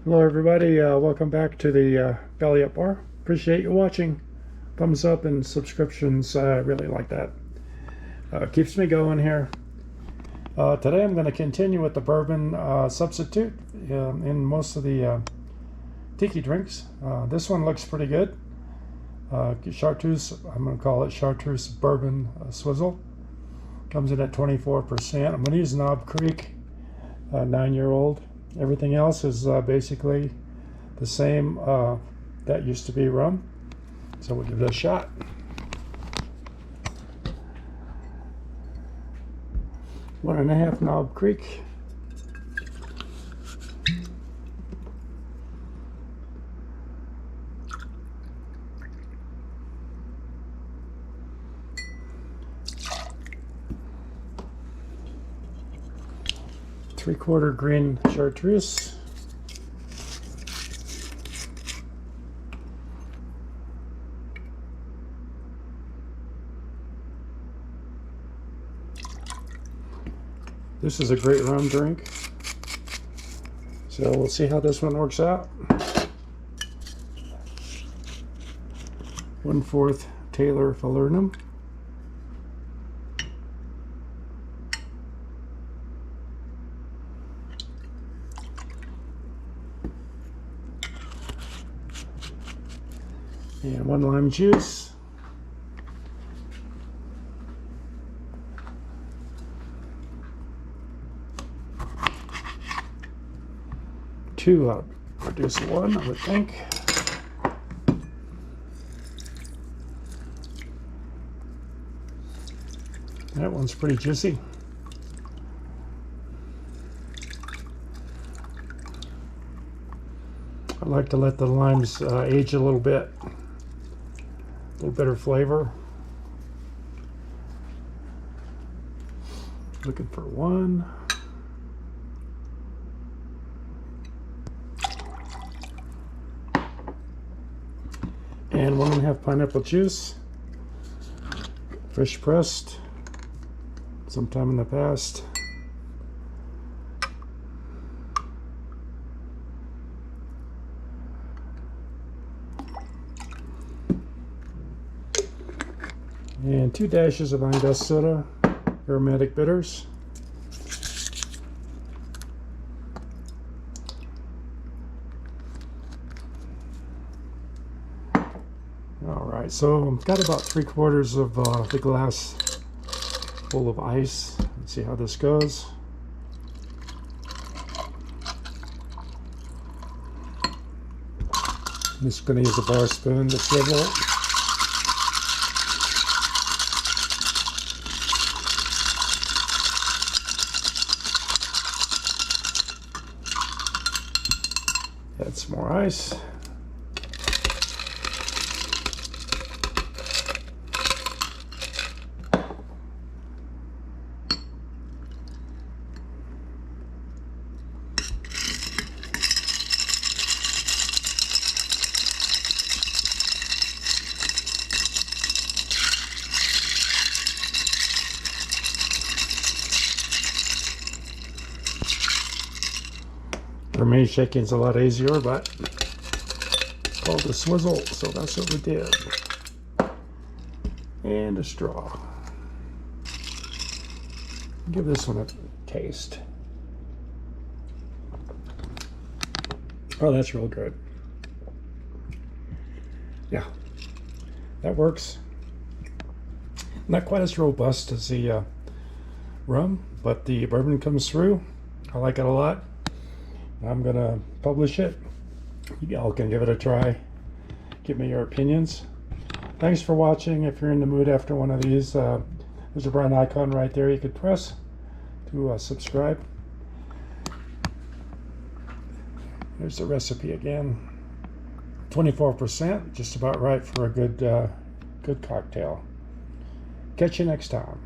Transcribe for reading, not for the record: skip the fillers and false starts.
Hello everybody, welcome back to the Belly Up Bar. Appreciate you watching. Thumbs up and subscriptions, I really like that. Keeps me going here. Today I'm going to continue with the bourbon substitute in most of the tiki drinks. This one looks pretty good. Chartreuse, I'm going to call it Chartreuse Bourbon Swizzle. Comes in at 24%. I'm going to use Knob Creek, 9-year-old. Everything else is basically the same that used to be rum. So we'll give it a shot. One and a half Knob Creek. Three-quarter Green Chartreuse. This is a great rum drink. So we'll see how this one works out. 1/4 Taylor falernum. And 1 lime juice. Two, I'll reduce 1, I would think. That one's pretty juicy. I like to let the limes age a little bit. A little better flavor. Looking for 1. And 1.5 pineapple juice. Fresh pressed. Sometime in the past. And 2 dashes of Angostura aromatic bitters. All right, so I've got about 3/4 of the glass full of ice. Let's see how this goes. I'm just going to use a bar spoon to swivel it. Add some more ice. For me, shaking's a lot easier, but it's called the Swizzle, so that's what we did. And a straw. Give this one a taste. Oh, that's real good. Yeah, that works. Not quite as robust as the rum, but the bourbon comes through. I like it a lot. I'm gonna publish it. You all can give it a try. Give me your opinions. Thanks for watching. If you're in the mood after one of these, there's a brown icon right there you could press to subscribe. Here's the recipe again. 24%, just about right for a good cocktail. Catch you next time.